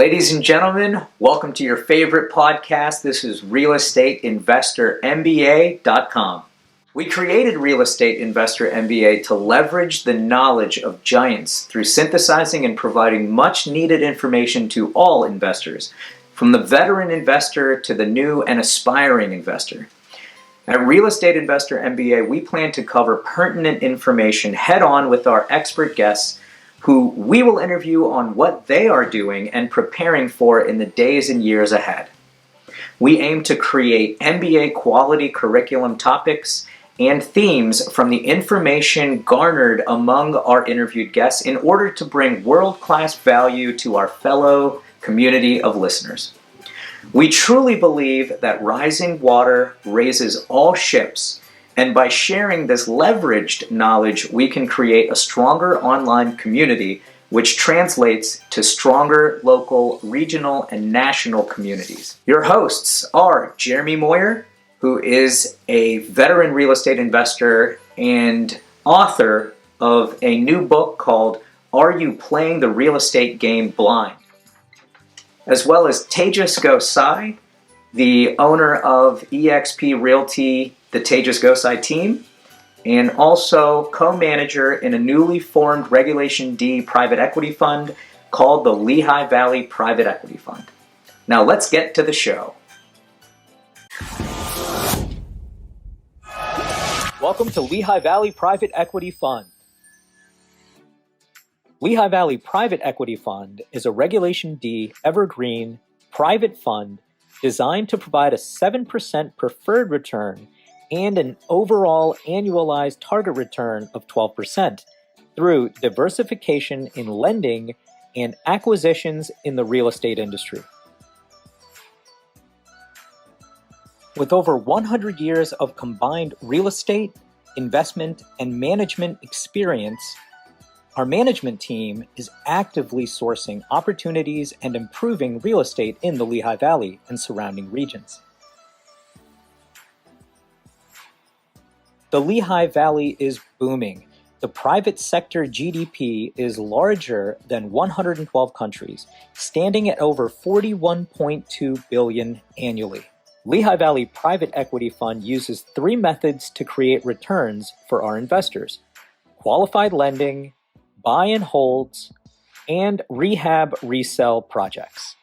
Ladies and gentlemen, welcome to your favorite podcast. This is Real Estate Investor MBA.com. We created Real Estate Investor MBA to leverage the knowledge of giants through synthesizing and providing much needed information to all investors, from the veteran investor to the new and aspiring investor. At Real Estate Investor MBA, we plan to cover pertinent information head-on with our expert guests who we will interview on what they are doing and preparing for in the days and years ahead. We aim to create MBA quality curriculum topics and themes from the information garnered among our interviewed guests in order to bring world-class value to our fellow community of listeners. We truly believe that rising water raises all ships, and by sharing this leveraged knowledge, we can create a stronger online community, which translates to stronger local, regional, and national communities. Your hosts are Jeremy Moyer, who is a veteran real estate investor and author of a new book called Are You Playing the Real Estate Game Blind? As well as Tejas Gosai, the owner of eXp Realty, the Tejas Gosai team, and also co-manager in a newly formed Regulation D private equity fund called the Lehigh Valley Private Equity Fund. Now let's get to the show. Welcome to Lehigh Valley Private Equity Fund. Lehigh Valley Private Equity Fund is a Regulation D evergreen private fund designed to provide a 7% preferred return and an overall annualized target return of 12% through diversification in lending and acquisitions in the real estate industry. With over 100 years of combined real estate, investment, and management experience, our management team is actively sourcing opportunities and improving real estate in the Lehigh Valley and surrounding regions. The Lehigh Valley is booming. The private sector GDP is larger than 112 countries, standing at over $41.2 billion annually. Lehigh Valley Private Equity Fund uses three methods to create returns for our investors: qualified lending, buy and holds, and rehab resell projects.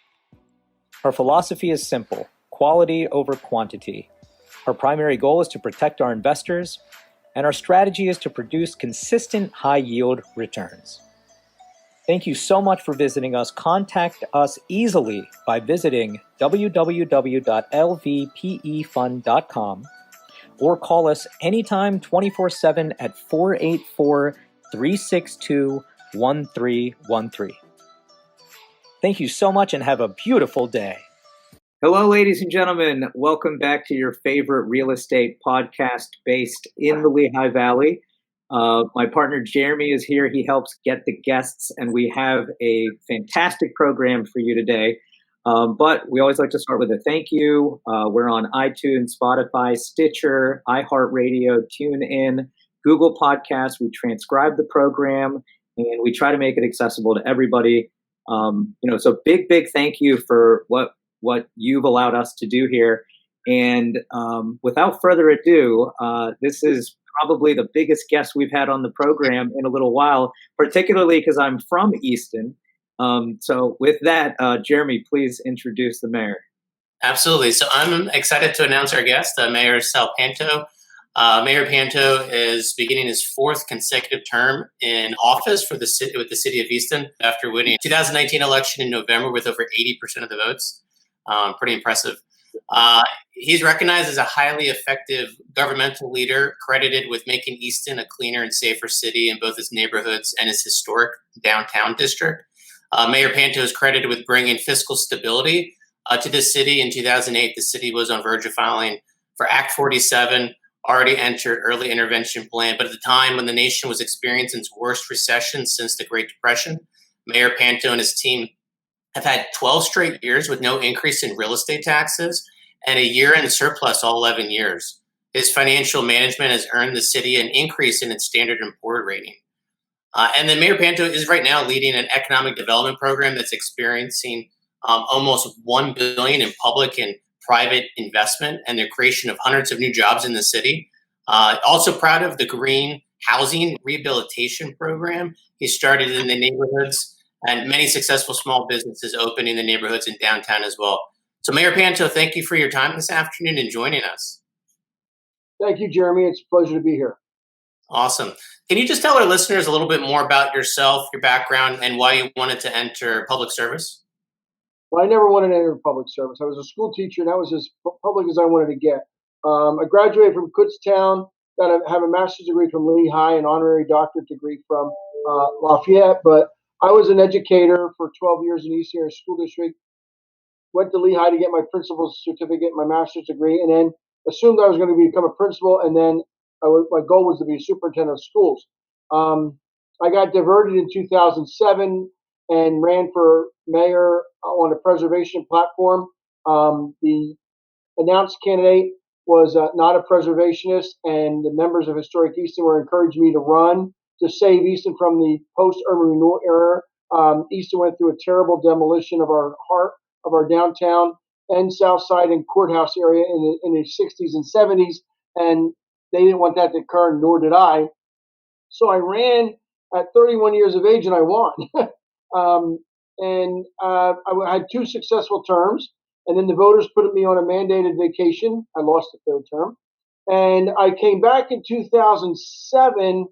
Our philosophy is simple: quality over quantity. Our primary goal is to protect our investors, and our strategy is to produce consistent high-yield returns. Thank you so much for visiting us. Contact us easily by visiting www.lvpefund.com or call us anytime 24/7 at 484-362-1313. Thank you so much and have a beautiful day. Hello, ladies and gentlemen. Welcome back to your favorite real estate podcast based in the Lehigh Valley. My partner Jeremy is here. He helps get the guests, and we have a fantastic program for you today. But we always like to start with a thank you. We're on iTunes, Spotify, Stitcher, iHeartRadio, TuneIn, Google Podcasts. We transcribe the program, and we try to make it accessible to everybody. So big thank you for what you've allowed us to do here. And without further ado, this is probably the biggest guest we've had on the program in a little while, particularly because I'm from Easton. So with that, Jeremy, please introduce the mayor. Absolutely. So I'm excited to announce our guest, Mayor Sal Panto. Mayor Panto is beginning his fourth consecutive term in office with the City of Easton after winning the 2019 election in November with over 80% of the votes. Pretty impressive. He's recognized as a highly effective governmental leader, credited with making Easton a cleaner and safer city in both its neighborhoods and its historic downtown district. Mayor Panto is credited with bringing fiscal stability to the city. In 2008, the city was on verge of filing for Act 47, already entered early intervention plan. But at the time when the nation was experiencing its worst recession since the Great Depression, Mayor Panto and his team have had 12 straight years with no increase in real estate taxes and a year-end surplus all 11 years. His financial management has earned the city an increase in its Standard & Poor's rating. And then Mayor Panto is right now leading an economic development program that's experiencing almost $1 billion in public and private investment and the creation of hundreds of new jobs in the city. Also proud of the green housing rehabilitation program he started in the neighborhoods, and many successful small businesses opening the neighborhoods in downtown as well. So Mayor Panto, thank you for your time this afternoon and joining us. Thank you, Jeremy. It's a pleasure to be here. Awesome. Can you just tell our listeners a little bit more about yourself, your background, and why you wanted to enter public service? Well, I never wanted to enter public service. I was a school teacher, and that was as public as I wanted to get. I graduated from Kutztown, have a master's degree from Lehigh, an honorary doctorate degree from Lafayette. But I was an educator for 12 years in East Area School District. Went to Lehigh to get my principal's certificate, my master's degree, and then assumed I was going to become a principal, and then my goal was to be a superintendent of schools. I got diverted in 2007 and ran for mayor on a preservation platform. The announced candidate was not a preservationist, and the members of Historic Easton were encouraging me to run to save Easton from the post-urban renewal era. Easton went through a terrible demolition of our heart of our downtown and South Side and courthouse area in the 60s and 70s, and they didn't want that to occur, nor did I. So I ran at 31 years of age, and I won. I had 2 successful terms, and then the voters put me on a mandated vacation. I lost the 3rd term, and I came back in 2007.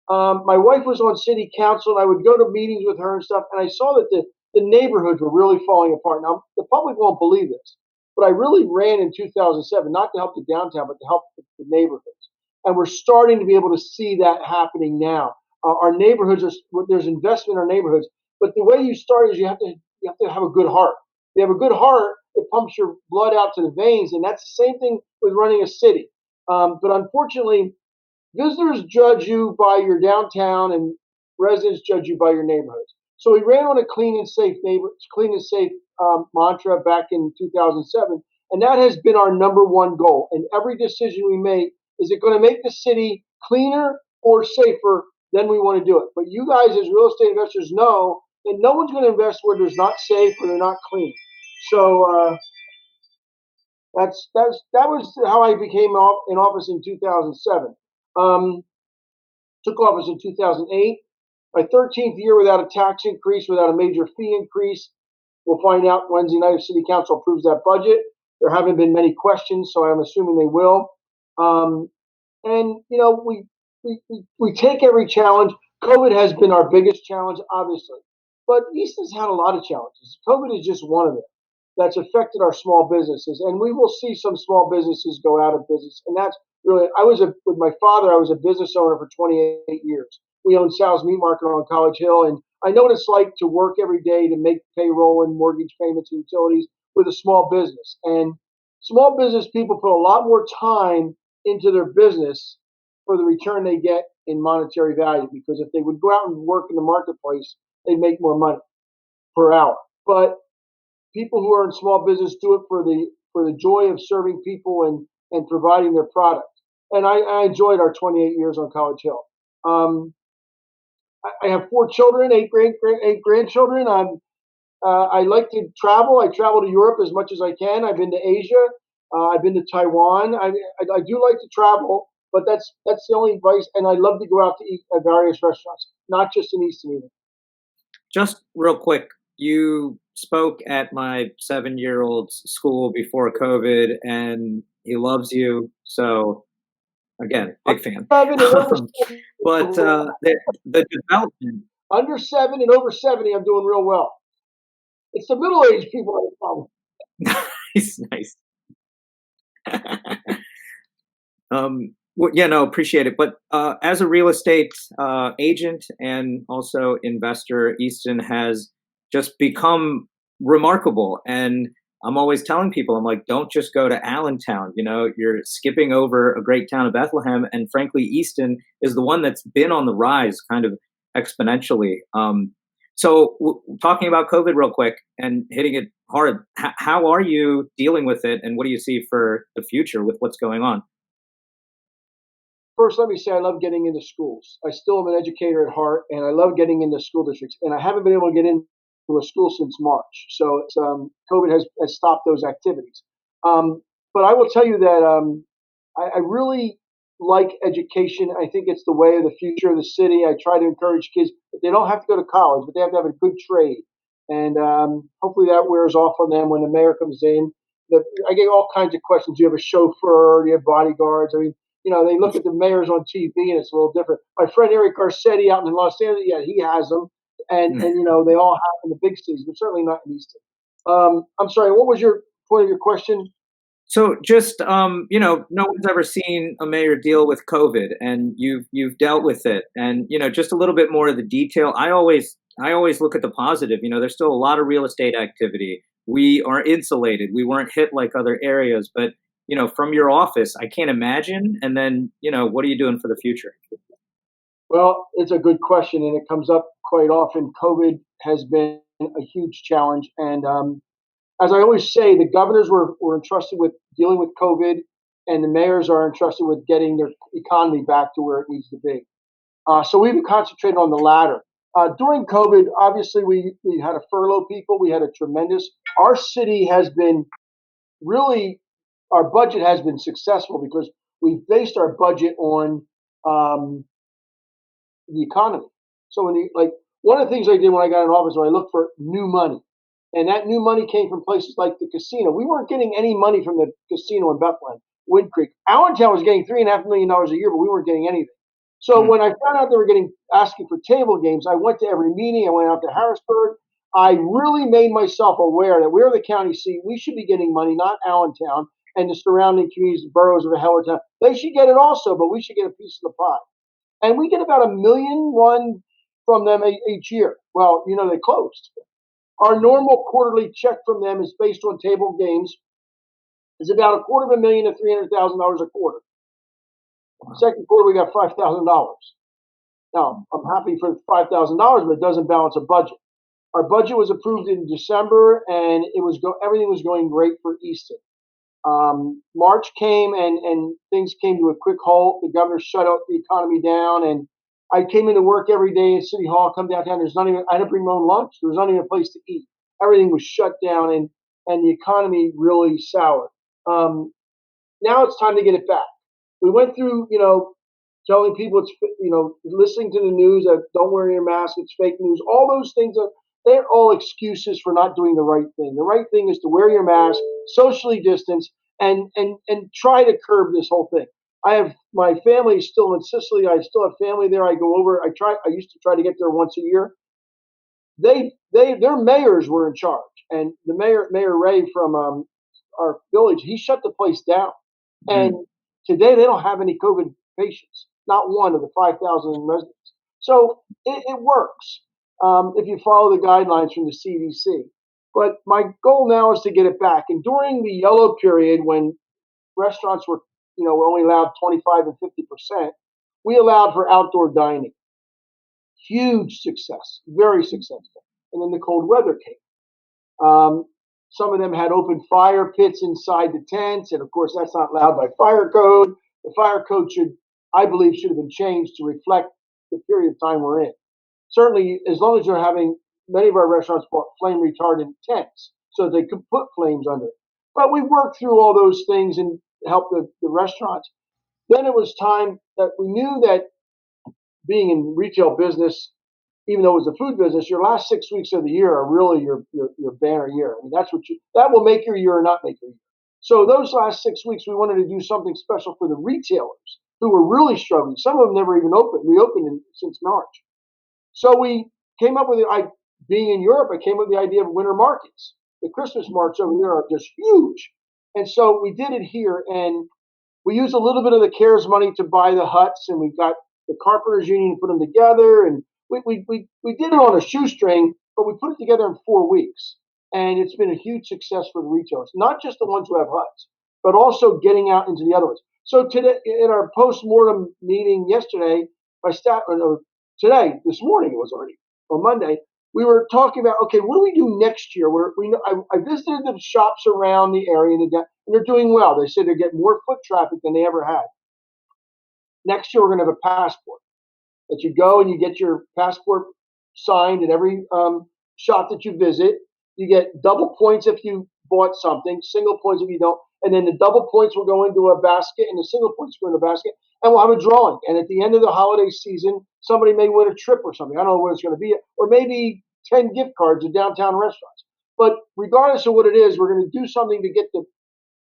My wife was on city council, and I would go to meetings with her and stuff, and I saw that the neighborhoods were really falling apart. Now, the public won't believe this, but I really ran in 2007, not to help the downtown, but to help the neighborhoods. And we're starting to be able to see that happening now. Our neighborhoods there's investment in our neighborhoods, but the way you start is you have to have a good heart. If you have a good heart, it pumps your blood out to the veins, and that's the same thing with running a city. But unfortunately, visitors judge you by your downtown, and residents judge you by your neighborhoods. So we ran on a clean and safe mantra back in 2007, and that has been our number one goal. And every decision we make, is it going to make the city cleaner or safer? Then we want to do it. But you guys, as real estate investors, know that no one's going to invest where there's not safe or they're not clean. So that was how I became in office in 2007. Took office in 2008. My 13th year without a tax increase, without a major fee increase. We'll find out Wednesday night if City Council approves that budget. There haven't been many questions, so I'm assuming they will. And you know, we take every challenge. COVID has been our biggest challenge, obviously, but Easton's had a lot of challenges. COVID is just one of them that's affected our small businesses, and we will see some small businesses go out of business. And that's really, with my father, I was a business owner for 28 years. We owned Sal's Meat Market on College Hill, and I know what it's like to work every day to make payroll and mortgage payments and utilities with a small business. And small business people put a lot more time into their business for the return they get in monetary value, because if they would go out and work in the marketplace, they'd make more money per hour. But people who are in small business do it for the joy of serving people and providing their product. And I enjoyed our 28 years on College Hill. I have 4 children, 8 grandchildren. I like to travel. I travel to Europe as much as I can. I've been to Asia. I've been to Taiwan. I do like to travel, but that's the only advice. And I love to go out to eat at various restaurants, not just in Easton either. Just real quick, you spoke at my 7-year-old's school before COVID, and he loves you. So, again, big fan. But the development. Under 7 and over 70, I'm doing real well. It's the middle-aged people that have a problem. Nice. Well, yeah, no, appreciate it. But as a real estate agent and also investor, Easton has just become remarkable. And I'm always telling people, I'm like, don't just go to Allentown. You know, you're skipping over a great town of Bethlehem. And frankly, Easton is the one that's been on the rise kind of exponentially. Talking about COVID real quick and hitting it hard, how are you dealing with it? And what do you see for the future with what's going on? First, let me say I love getting into schools. I still am an educator at heart, and I love getting into school districts. And I haven't been able to get in to a school since March. So COVID has stopped those activities. But I will tell you that I really like education. I think it's the way of the future of the city. I try to encourage kids that they don't have to go to college, but they have to have a good trade. And hopefully that wears off on them when the mayor comes in. I get all kinds of questions. Do you have a chauffeur? Do you have bodyguards? I mean, they look at the mayors on TV and it's a little different. My friend Eric Garcetti out in Los Angeles, yeah, he has them. And they all have in the big cities, but certainly not in Easton. I'm sorry, what was your point of your question? So just no one's ever seen a mayor deal with COVID, and you've dealt with it, and just a little bit more of the detail. I always look at the positive. There's still a lot of real estate activity. We are insulated. We weren't hit like other areas, but from your office, I can't imagine. And then what are you doing for the future? Well, it's a good question, and it comes up quite often. COVID has been a huge challenge, and as I always say, the governors were entrusted with dealing with COVID, and the mayors are entrusted with getting their economy back to where it needs to be. So we've concentrated on the latter. During COVID, obviously, we had to furlough people. We had our city has been really, our budget has been successful because we based our budget on the economy. So one of the things I did when I got in office was I looked for new money. And that new money came from places like the casino. We weren't getting any money from the casino in Bethlehem, Wind Creek. Allentown was getting $3.5 million a year, but we weren't getting anything. So when I found out they were asking for table games, I went to every meeting. I went out to Harrisburg. I really made myself aware that we're the county seat. We should be getting money, not Allentown and the surrounding communities, the boroughs of Hellertown. They should get it also, but we should get a piece of the pie. And we get about $1.1 million from them each year. Well, they closed. Our normal quarterly check from them is based on table games. Is about $250,000 to $300,000 a quarter. Wow. Second quarter we got $5,000. Now I'm happy for $5,000, but it doesn't balance a budget. Our budget was approved in December, and everything was going great for Easton. March came, and things came to a quick halt. The governor shut the economy down, and I came into work every day at City Hall, come downtown. I had to bring my own lunch. There was not even a place to eat. Everything was shut down, and the economy really soured. Now it's time to get it back. We went through, telling people listening to the news that don't wear your mask, it's fake news. All those things they're all excuses for not doing the right thing. The right thing is to wear your mask, socially distance, and try to curb this whole thing. My family is still in Sicily. I still have family there. I go over. I used to try to get there once a year. Their mayors were in charge, and the Mayor Ray from our village, he shut the place down. And today they don't have any COVID patients, not one of the 5,000 residents. So it works if you follow the guidelines from the CDC. But my goal now is to get it back. And during the yellow period, when restaurants were only allowed 25 and 50%, we allowed for outdoor dining. Huge success, very successful. And then the cold weather came. Some of them had open fire pits inside the tents, and of course that's not allowed by fire code. The fire code I believe, should have been changed to reflect the period of time we're in. Certainly, as long as many of our restaurants bought flame retardant tents so they could put flames under it. But we worked through all those things and helped the restaurants. Then it was time that we knew that being in retail business, even though it was a food business, your last 6 weeks of the year are really your banner year. I mean, that will make your year or not make your year. So those last 6 weeks, we wanted to do something special for the retailers who were really struggling. Some of them never even reopened since March. So we came up with being in Europe, I came up with the idea of winter markets. The Christmas markets over there are just huge. And so we did it here, and we used a little bit of the CARES money to buy the huts, and we got the Carpenters Union to put them together, and we did it on a shoestring, but we put it together in 4 weeks. And it's been a huge success for the retailers, not just the ones who have huts, but also getting out into the other ones. So today, in our post-mortem meeting yesterday, this morning it was already, on Monday, we were talking about, okay, what do we do next year? I visited the shops around the area, and they're doing well. They said they're getting more foot traffic than they ever had. Next year, we're going to have a passport that you go and you get your passport signed at every shop that you visit. You get double points if you bought something, single points if you don't, and then the double points will go into a basket, and the single points go in a basket, and we'll have a drawing. And at the end of the holiday season, somebody may win a trip or something. I don't know what it's going to be, or maybe 10 gift cards at downtown restaurants. But regardless of what it is, we're going to do something to get the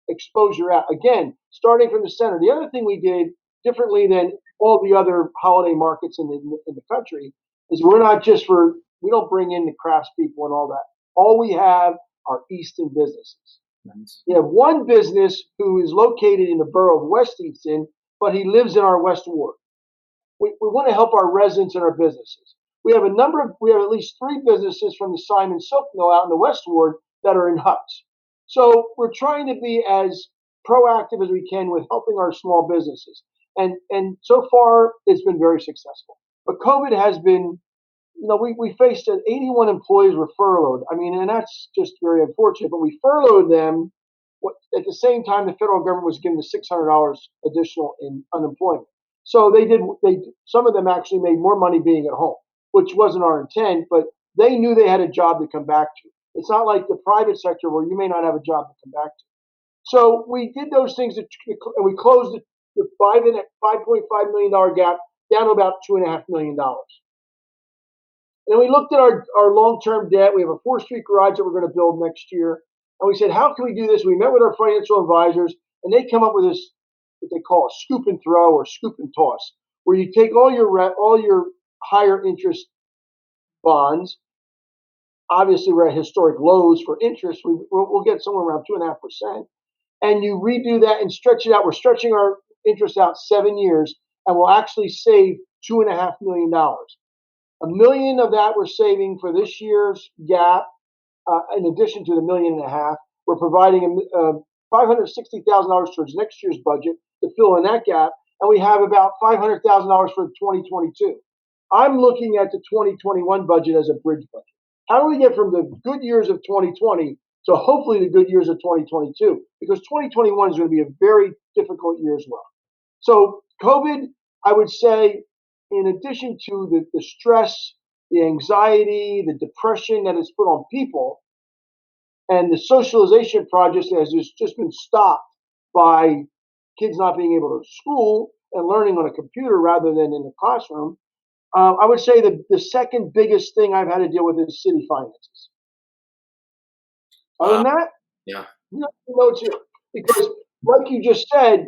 exposure out. Again, starting from the center. The other thing we did differently than all the other holiday markets in the country is we don't bring in the craftspeople and all that. All we have are Easton businesses. Nice. We have one business who is located in the borough of West Easton, but he lives in our West Ward. We want to help our residents and our businesses. We have at least 3 businesses from the Simon Silk Mill out in the West Ward that are in huts. So we're trying to be as proactive as we can with helping our small businesses. And so far, it's been very successful. But COVID has been, we faced 81 employees were furloughed. I mean, and that's just very unfortunate. But we furloughed them at the same time the federal government was giving the $600 additional in unemployment. So some of them actually made more money being at home, which wasn't our intent, but they knew they had a job to come back to. It's not like the private sector where you may not have a job to come back to. So we did those things, and we closed the $5.5 million gap down to about $2.5 million. And we looked at our long-term debt. We have a 4th Street garage that we're going to build next year. And we said, how can we do this? We met with our financial advisors, and they come up with this, what they call a scoop and throw or scoop and toss, where you take all your higher interest bonds. Obviously, we're at historic lows for interest. We'll get somewhere around 2.5%. And you redo that and stretch it out. We're stretching our interest out 7 years, and we'll actually save $2.5 million. $1 million of that we're saving for this year's gap. In addition to the $1.5 million, we're providing $560,000 towards next year's budget to fill in that gap, and we have about $500,000 for 2022. I'm looking at the 2021 budget as a bridge budget. How do we get from the good years of 2020 to hopefully the good years of 2022? Because 2021 is going to be a very difficult year as well. So COVID, I would say, in addition to the stress, the anxiety, the depression that is put on people, and the socialization projects that has just been stopped by kids not being able to go to school and learning on a computer rather than in the classroom, I would say that the second biggest thing I've had to deal with is city finances. Other than that, yeah, it's here. Because, like you just said,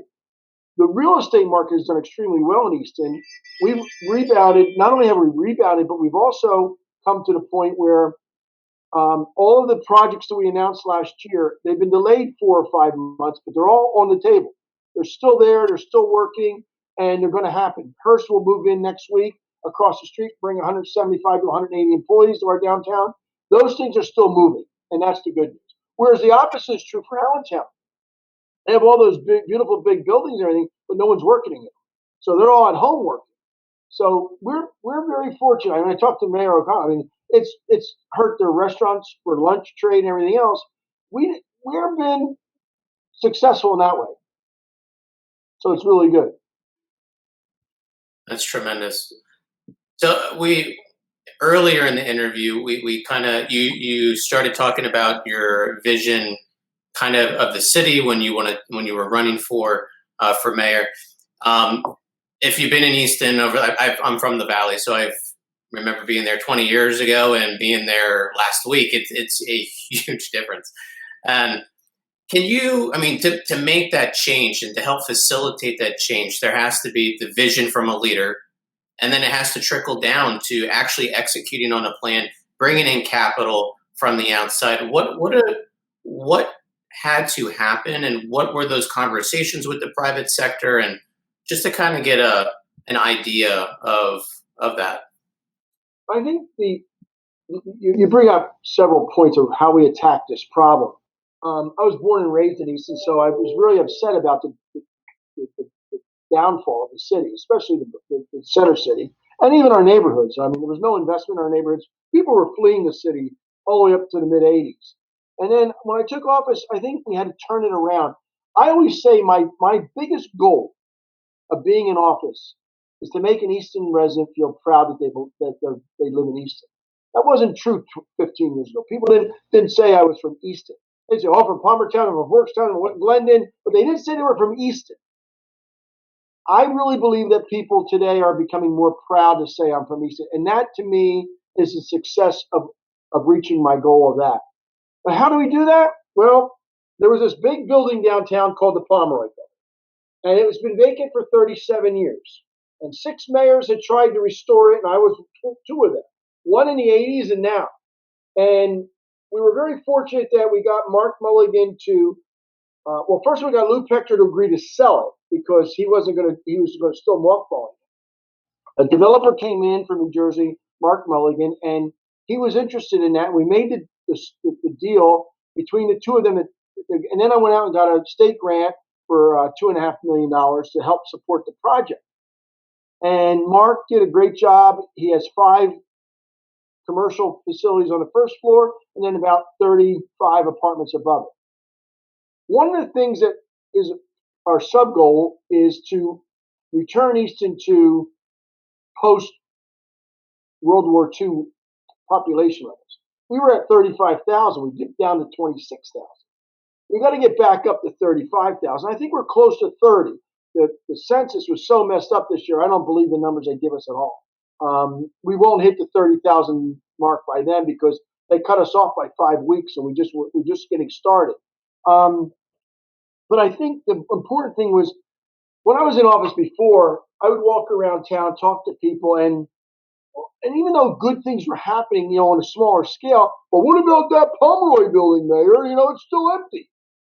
the real estate market has done extremely well in Easton. We've rebounded. Not only have we rebounded, but we've also come to the point where all of the projects that we announced last year, they've been delayed 4 or 5 months, but they're all on the table. They're still there. They're still working, and they're going to happen. Hearst will move in next week across the street, bring 175 to 180 employees to our downtown. Those things are still moving, and that's the good news. Whereas the opposite is true for Allentown. They have all those big, beautiful big buildings and everything, but no one's working in them. So they're all at home working. So we're very fortunate. I mean, I talked to Mayor O'Connell. I mean, it's hurt their restaurants for lunch trade and everything else. We've been successful in that way. So it's really good. That's tremendous. So earlier in the interview, we kind of you started talking about your vision, kind of the city when you were running for mayor. If you've been in Easton I'm from the Valley, so I remember being there 20 years ago and being there last week. It's a huge difference. And can you, I mean, to make that change and to help facilitate that change, there has to be the vision from a leader. And then it has to trickle down to actually executing on a plan, bringing in capital from the outside. What had to happen, and what were those conversations with the private sector, and just to kind of get an idea of that? I think you bring up several points of how we attack this problem. I was born and raised in Easton, so I was really upset about the downfall of the city, especially the center city, and even our neighborhoods. I mean, there was no investment in our neighborhoods. People were fleeing the city all the way up to the mid 80s. And then when I took office, I think we had to turn it around. I always say my biggest goal of being in office is to make an Easton resident feel proud that they live in Easton. That wasn't true 15 years ago. People didn't say I was from Easton. They said, oh, from Palmertown, or from Workstown, or Glendon, but they didn't say they were from Easton. I really believe that people today are becoming more proud to say I'm from Easton. And that, to me, is the success of reaching my goal of that. But how do we do that? Well, there was this big building downtown called the Pomeroy Building, and it has been vacant for 37 years. And 6 mayors had tried to restore it, and I was 2 of them, one in the 80s and now. And we were very fortunate that we got Mark Mulligan to, well, first we got Lou Pector to agree to sell it because he was going to still mothball it. A developer came in from New Jersey, Mark Mulligan, and he was interested in that. We made the deal between the 2 of them, and then I went out and got a state grant for $2.5 million to help support the project. And Mark did a great job. He has 5 commercial facilities on the first floor and then about 35 apartments above it. One of the things that is our sub goal is to return Easton to post World War II population levels. We were at 35,000. We dipped down to 26,000. We got to get back up to 35,000. I think we're close to 30. The census was so messed up this year. I don't believe the numbers they give us at all. We won't hit the 30,000 mark by then because they cut us off by 5 weeks, and we're just getting started. But I think the important thing was when I was in office before, I would walk around town, talk to people, and even though good things were happening, on a smaller scale, but what about that Pomeroy building, Mayor? It's still empty.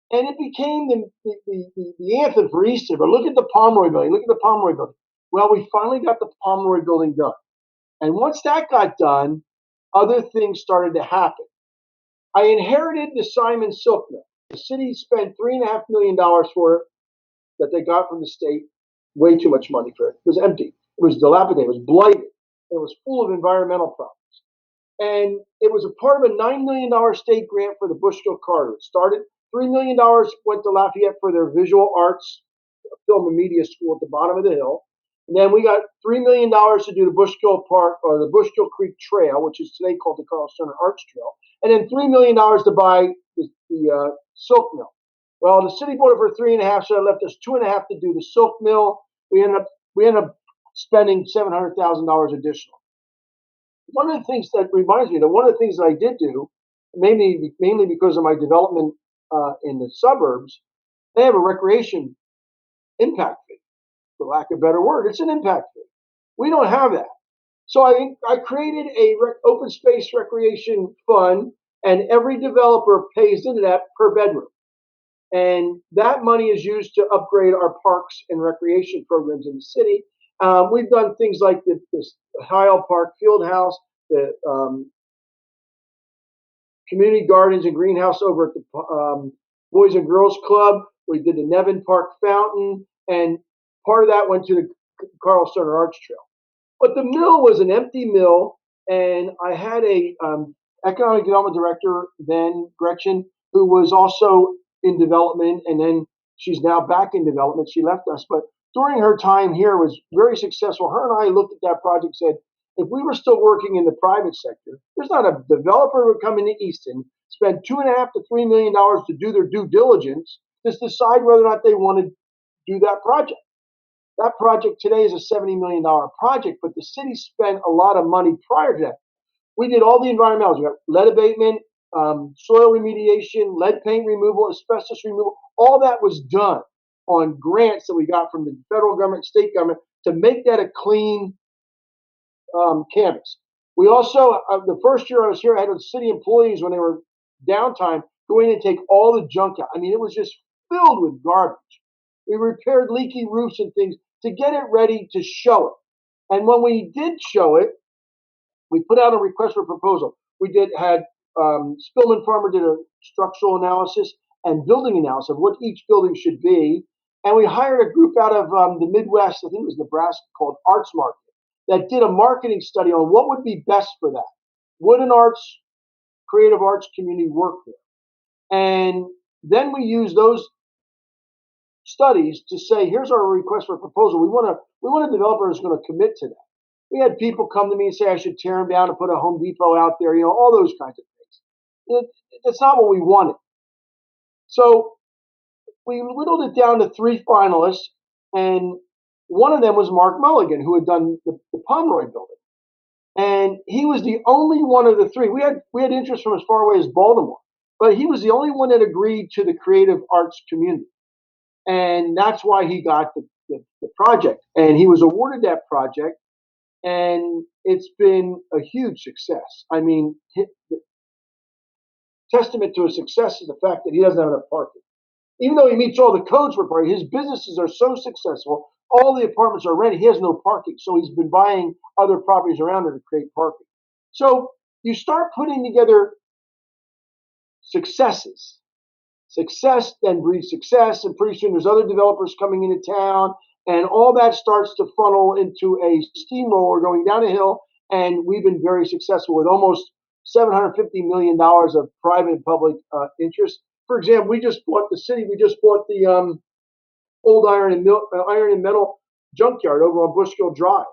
And it became the anthem for Easton. But look at the Pomeroy building. Look at the Pomeroy building. Well, we finally got the Pomeroy building done. And once that got done, other things started to happen. I inherited the Simon Silk Mill. The city spent $3.5 million for it that they got from the state. Way too much money for it. It was empty. It was dilapidated. It was blighted. It was full of environmental problems. And it was a part of a $9 million state grant for the Bushkill corridor. It started, $3 million went to Lafayette for their visual arts film and media school at the bottom of the hill. And then we got $3 million to do the Bushkill Park or the Bushkill Creek Trail, which is today called the Carl Stoner Arts Trail. And then $3 million to buy the silk mill. Well, the city bought it for 3.5, so it left us 2.5 to do the silk mill. We ended up spending $700,000 additional. One of the things that reminds me that one of the things that I did do, mainly because of my development in the suburbs, they have a recreation impact fee. For lack of a better word, it's an impact fee. We don't have that. So I created a open space recreation fund, and every developer pays into that per bedroom. And that money is used to upgrade our parks and recreation programs in the city. We've done things like the Heil Park Field House, the community gardens and greenhouse over at the Boys and Girls Club. We did the Nevin Park Fountain, and part of that went to the Carl Stoner Arts Trail. But the mill was an empty mill, and I had a economic development director then, Gretchen, who was also in development, and then she's now back in development. She left us, but during her time here was very successful. Her and I looked at that project and said, if we were still working in the private sector, there's not a developer who would come into Easton, spend $2.5 to $3 million to do their due diligence, just decide whether or not they want to do that project. That project today is a $70 million project, but the city spent a lot of money prior to that. We did all the environmentals. We got lead abatement, soil remediation, lead paint removal, asbestos removal. All that was done on grants that we got from the federal government, state government to make that a clean canvas. We also, the first year I was here, I had the city employees when they were downtime go in and take all the junk out. I mean, it was just filled with garbage. We repaired leaky roofs and things to get it ready to show it. And when we did show it, we put out a request for proposal. We had Spillman Farmer did a structural analysis and building analysis of what each building should be. And we hired a group out of the Midwest, I think it was Nebraska, called Arts Market, that did a marketing study on what would be best for that. Would an creative arts community work there? And then we use those studies to say, here's our request for proposal. We want a developer who's going to commit to that. We had people come to me and say I should tear them down and put a Home Depot out there, all those kinds of things. That's not what we wanted. So we whittled it down to 3 finalists, and one of them was Mark Mulligan, who had done the Pomeroy building. And he was the only one of the 3. We had interest from as far away as Baltimore, but he was the only one that agreed to the creative arts community. And that's why he got the project. And he was awarded that project, and it's been a huge success. I mean, testament to his success is the fact that he doesn't have enough parking. Even though he meets all the codes for parking, his businesses are so successful, all the apartments are rented, he has no parking. So he's been buying other properties around there to create parking. So you start putting together successes. Success then breeds success, and pretty soon there's other developers coming into town, and all that starts to funnel into a steamroller going down a hill. And we've been very successful with almost $750 million of private and public interest. For example, we just bought the old iron and metal junkyard over on Bushkill Drive.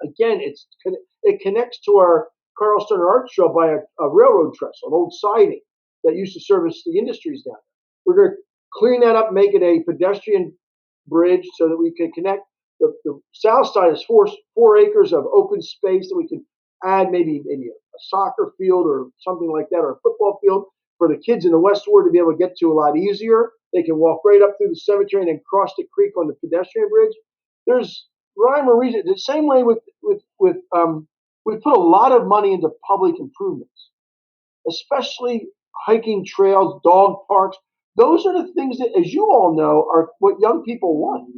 Again, it connects to our Carl Stoner Art Trail by a railroad trestle, an old siding that used to service the industries down there. We're going to clean that up, make it a pedestrian bridge so that we can connect. The south side is 4 acres of open space that we can add maybe a soccer field or something like that, or a football field for the kids in the West Ward to be able to get to a lot easier. They can walk right up through the cemetery and then cross the creek on the pedestrian bridge. There's rhyme or reason. The same way we put a lot of money into public improvements, especially hiking trails, dog parks. Those are the things that, as you all know, are what young people want.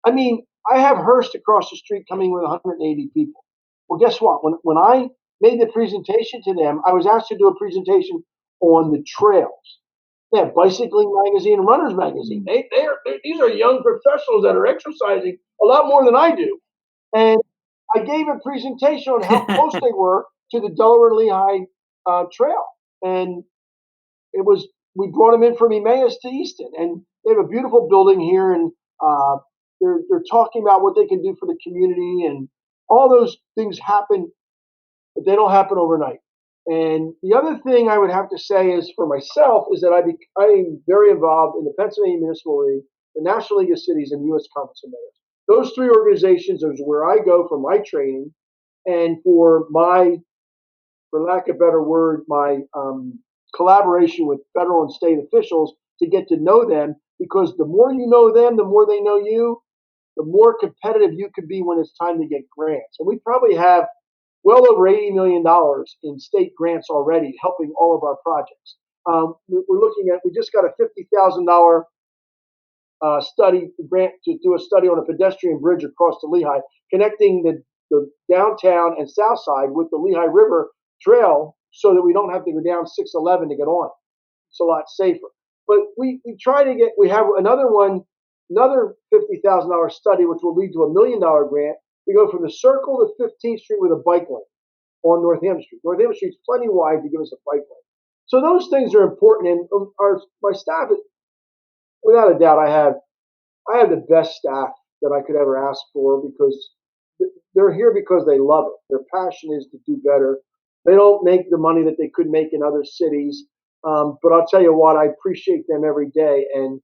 I mean, I have Hearst across the street coming with 180 people. Well, guess what? When I made the presentation to them, I was asked to do a presentation on the trails. They have Bicycling Magazine and Runners Magazine. These are young professionals that are exercising a lot more than I do. And I gave a presentation on how close they were to the Delaware-Lehigh Trail. And we brought them in from Emmaus to Easton. And they have a beautiful building here, and they're talking about what they can do for the community, and all those things happen, but they don't happen overnight. And the other thing I would have to say is for myself is that I am very involved in the Pennsylvania Municipal League, the National League of Cities, and the U.S. Conference of Mayors. Those 3 organizations are where I go for my training and for lack of a better word, my collaboration with federal and state officials to get to know them, because the more you know them, the more they know you, the more competitive you could be when it's time to get grants. And we probably have well over $80 million in state grants already helping all of our projects. We just got a $50,000 grant to do a study on a pedestrian bridge across the Lehigh, connecting the downtown and south side with the Lehigh River Trail so that we don't have to go down 611 to get on. It's a lot safer. But we have another $50,000 study, which will lead to $1 million grant. We go from the Circle to 15th Street with a bike lane on Northampton Street. Northampton Street's plenty wide to give us a bike lane. So those things are important. And my staff, without a doubt, I have the best staff that I could ever ask for, because they're here because they love it. Their passion is to do better. They don't make the money that they could make in other cities. But I'll tell you what, I appreciate them every day. And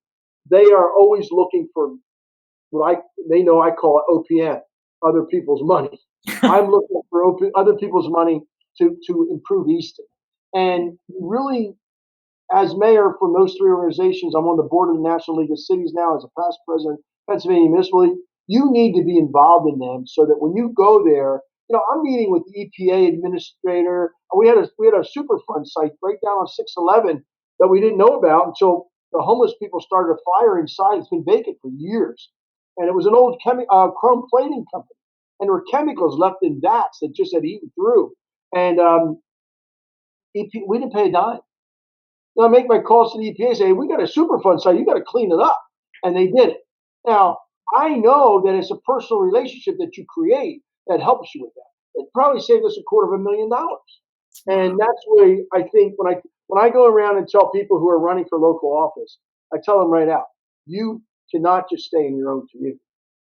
they are always looking for they know I call it OPM, other people's money. I'm looking for other people's money to improve Easton. And really, as mayor from those 3 organizations, I'm on the board of the National League of Cities now as a past president, Pennsylvania Municipal League. You need to be involved in them so that when you go there, I'm meeting with the EPA administrator. We had a Superfund site right down on 611 that we didn't know about until the homeless people started a fire inside. It's been vacant for years. And it was an old chrome plating company. And there were chemicals left in vats that just had eaten through. And we didn't pay a dime. Now I make my calls to the EPA, say, we got a Superfund site, you got to clean it up. And they did it. Now, I know that it's a personal relationship that you create that helps you with that. It probably saved us $250,000. And that's why I think when I go around and tell people who are running for local office, I tell them right out, you cannot just stay in your own community.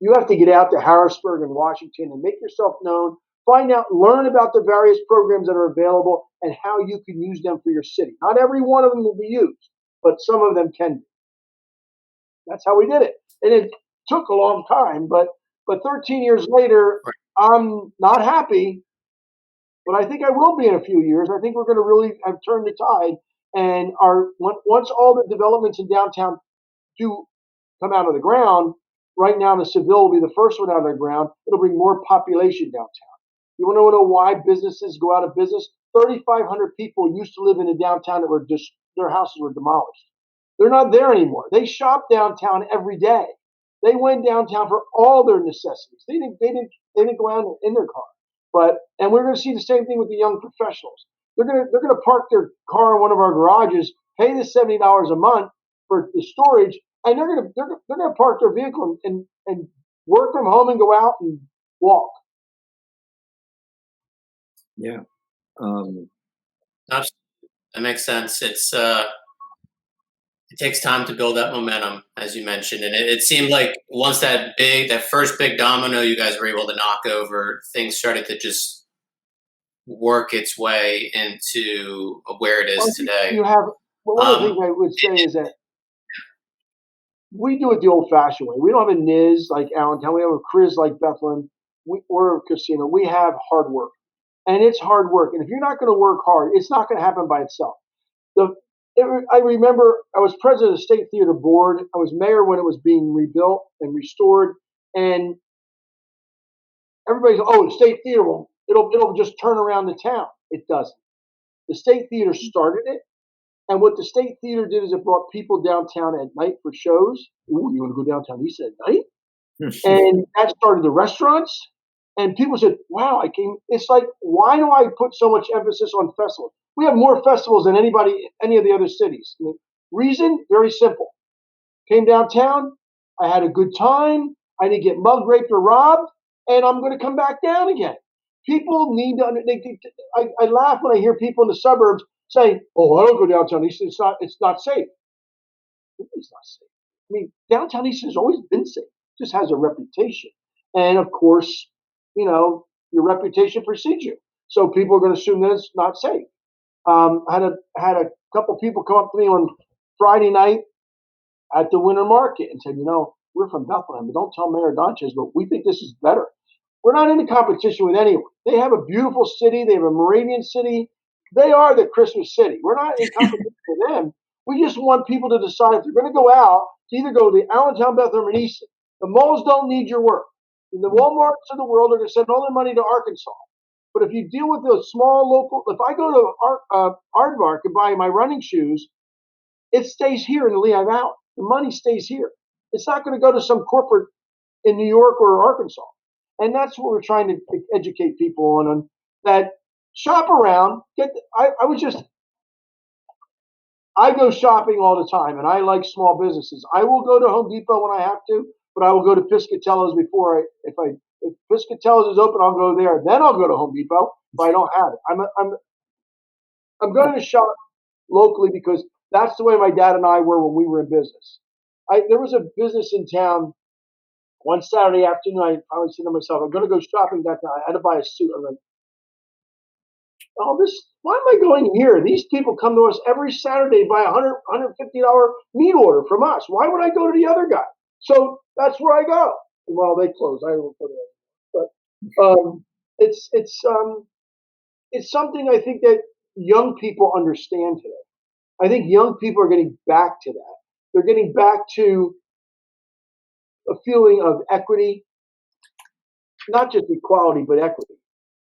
You have to get out to Harrisburg and Washington and make yourself known. Find out, learn about the various programs that are available and how you can use them for your city. Not every one of them will be used, but some of them can be. That's how we did it. And it took a long time, but 13 years later, I'm not happy, but I think I will be in a few years. I think we're going to really have turned the tide. And once all the developments in downtown do come out of the ground, right now the Seville will be the first one out of the ground. It'll bring more population downtown. You want to know why businesses go out of business? 3,500 people used to live in a downtown that were just, their houses were demolished. They're not there anymore. They shop downtown every day. They went downtown for all their necessities. They didn't go out in their car. And we're going to see the same thing with the young professionals. They're going to park their car in one of our garages, pay the $70 a month for the storage, and they're going to park their vehicle and work from home and go out and walk. Yeah. That makes sense. It takes time to build that momentum, as you mentioned, and it seemed like once that first big domino you guys were able to knock over, things started to just work its way into where it is today. One of the things I would say is that we do it the old-fashioned way. We don't have a NIS like Allentown. We have a CRIS like Bethlehem or a casino. We have hard work, and it's hard work. And if you're not going to work hard, it's not going to happen by itself. I remember I was president of the State Theater Board. I was mayor when it was being rebuilt and restored. And everybody's, oh, the State Theater it'll just turn around the town. It doesn't. The State Theater started it. And what the State Theater did is it brought people downtown at night for shows. Ooh, you want to go downtown East at night? And that started the restaurants. And people said, wow, it's like, why do I put so much emphasis on festivals? We have more festivals than any of the other cities. Reason? Very simple. Came downtown. I had a good time. I didn't get mugged, raped, or robbed. And I'm going to come back down again. People need to, I laugh when I hear people in the suburbs say, oh, I don't go downtown Easton. It's not safe. It's not safe. I mean, downtown Easton has always been safe. It just has a reputation. And of course, your reputation precedes you. So people are going to assume that it's not safe. I had a couple people come up to me on Friday night at the winter market and said, we're from Bethlehem, but don't tell Mayor Donchez, but we think this is better. We're not in a competition with anyone. They have a beautiful city. They have a Moravian city. They are the Christmas city. We're not in competition with them. We just want people to decide if they're going to go out to either go to Allentown, Bethlehem, or Easton. The malls don't need your work. And the Walmarts of the world are going to send all their money to Arkansas. But if you deal with those small local, if I go to Aardvark and buy my running shoes, it stays here in the Lehigh Valley. The money stays here. It's not going to go to some corporate in New York or Arkansas. And that's what we're trying to educate people on that shop around. I go shopping all the time, and I like small businesses. I will go to Home Depot when I have to, but I will go to Piscatello's if Piscatello's is open, I'll go there. Then I'll go to Home Depot if I don't have it. I'm going to shop locally because that's the way my dad and I were when we were in business. There was a business in town. One Saturday afternoon, I finally said to myself, I'm going to go shopping that night. I had to buy a suit. I'm like, why am I going here? These people come to us every Saturday, buy a $150 meat order from us. Why would I go to the other guy? So that's where I go. Well, they close. I don't put it in. But it's something I think that young people understand today. I think young people are getting back to that. They're getting back to a feeling of equity, not just equality, but equity.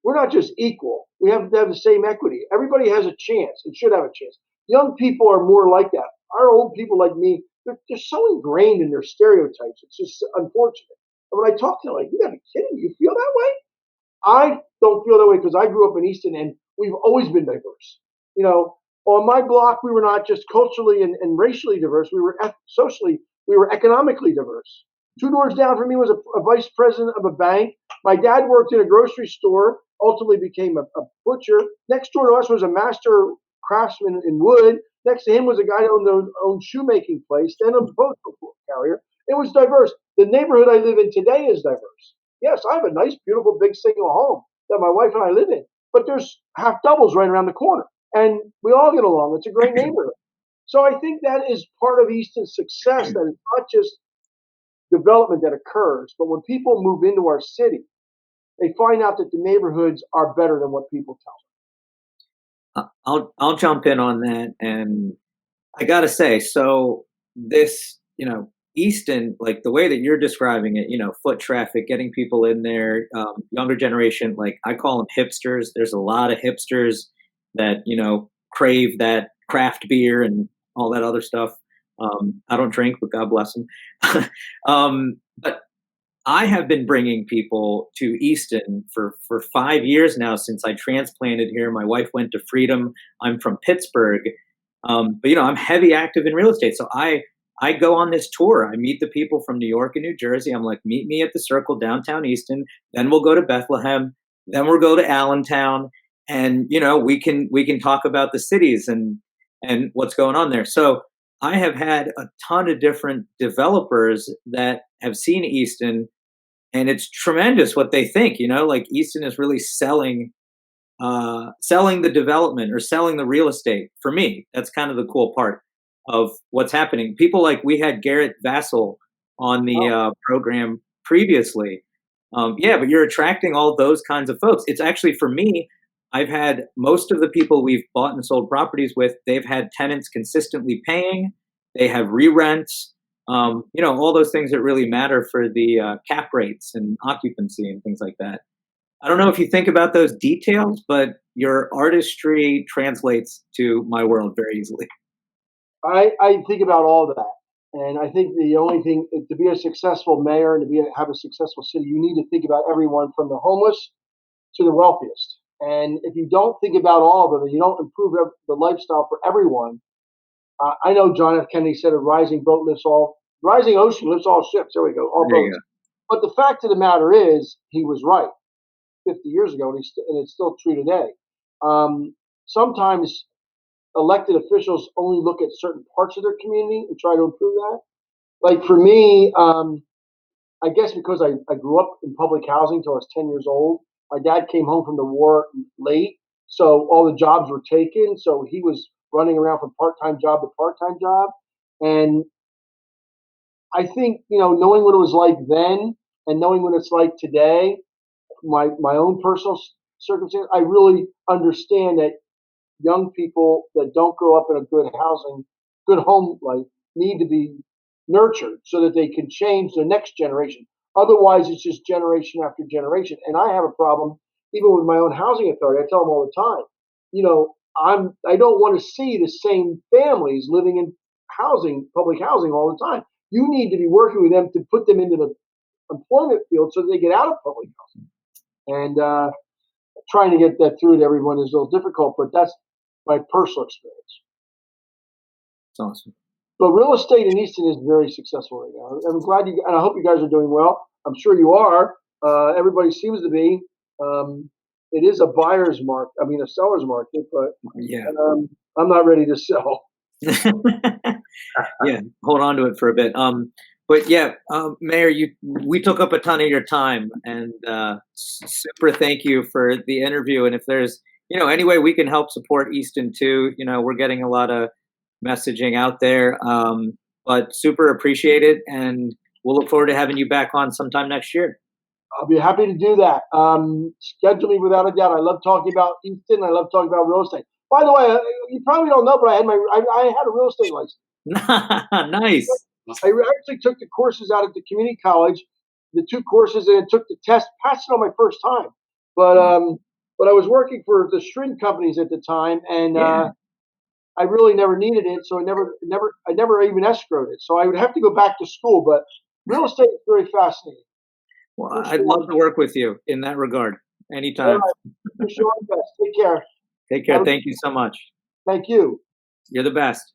We're not just equal. We have to have the same equity. Everybody has a chance and should have a chance. Young people are more like that. Our old people like me, they're so ingrained in their stereotypes. It's just unfortunate. And when I talk to them, like, you gotta be kidding me. You feel that way? I don't feel that way because I grew up in Easton and we've always been diverse. On my block, we were not just culturally and racially diverse. We were socially, we were economically diverse. 2 doors down from me was a vice president of a bank. My dad worked in a grocery store, ultimately became a butcher. Next door to us was a master craftsman in wood. Next to him was a guy who owned shoemaking place, then a postal carrier. It was diverse. The neighborhood I live in today is diverse. Yes, I have a nice, beautiful, big single home that my wife and I live in, but there's half doubles right around the corner, and we all get along. It's a great neighborhood. So I think that is part of Easton's success. That it's not just development that occurs, but when people move into our city, they find out that the neighborhoods are better than what people tell I'll jump in on that, and I gotta say, so this, Easton, like the way that you're describing it, foot traffic, getting people in there, younger generation, like I call them hipsters. There's a lot of hipsters that, crave that craft beer and all that other stuff. I don't drink, but God bless them. But I have been bringing people to Easton for 5 years now since I transplanted here. My wife went to Freedom. I'm from Pittsburgh. But I'm heavy active in real estate. So I go on this tour. I meet the people from New York and New Jersey. I'm like, meet me at the Circle downtown Easton. Then we'll go to Bethlehem. Then we'll go to Allentown. And we can talk about the cities and what's going on there. So I have had a ton of different developers that have seen Easton, and it's tremendous what they think. Like Easton is really selling the development or selling the real estate. For me, that's kind of the cool part of what's happening. People like, we had Garrett Vassell on the program previously. Yeah, but you're attracting all those kinds of folks. It's actually, for me, I've had most of the people we've bought and sold properties with, they've had tenants consistently paying. They have re-rents, all those things that really matter for the cap rates and occupancy and things like that. I don't know if you think about those details, but your artistry translates to my world very easily. I think about all that. And I think the only thing to be a successful mayor and have a successful city, you need to think about everyone from the homeless to the wealthiest. And if you don't think about all of them and you don't improve the lifestyle for everyone, I know John F. Kennedy said a rising ocean lifts all ships. There we go, all boats. But the fact of the matter is, he was right 50 years ago, and it's still true today. Sometimes elected officials only look at certain parts of their community and try to improve that. Like for me, I guess because I grew up in public housing until I was 10 years old. My dad came home from the war late, so all the jobs were taken. So he was running around from part-time job to part-time job. And I think, knowing what it was like then and knowing what it's like today, my own personal circumstance, I really understand that young people that don't grow up in a good home life need to be nurtured so that they can change the next generation. Otherwise, it's just generation after generation. And I have a problem even with my own housing authority. I tell them all the time, I don't want to see the same families living in public housing all the time. You need to be working with them to put them into the employment field so that they get out of public housing. And trying to get that through to everyone is a little difficult, but that's my personal experience. That's awesome. But real estate in Easton is very successful right now. I'm glad and I hope you guys are doing well. I'm sure you are. Everybody seems to be. It is a seller's market, but yeah, I'm not ready to sell. Yeah, hold on to it for a bit. But yeah, Mayor, we took up a ton of your time, and super thank you for the interview. And if there's any way we can help support Easton too, we're getting a lot of messaging out there, but super appreciate it, and we'll look forward to having you back on sometime next year. I'll be happy to do that. Schedule me without a doubt. I love talking about Easton. I love talking about real estate. By the way, you probably don't know, but I had a real estate license. Nice. I actually took the courses out at the community college, the 2 courses, and took the test, passed it on my first time. But I was working for the string companies at the time, and I really never needed it, so I never even escrowed it. So I would have to go back to school. But real estate is very fascinating. Well, I'd love to work with you in that regard anytime. Right. Wish you all the best. Take care. Take care. Thank you so much. Thank you. You're the best.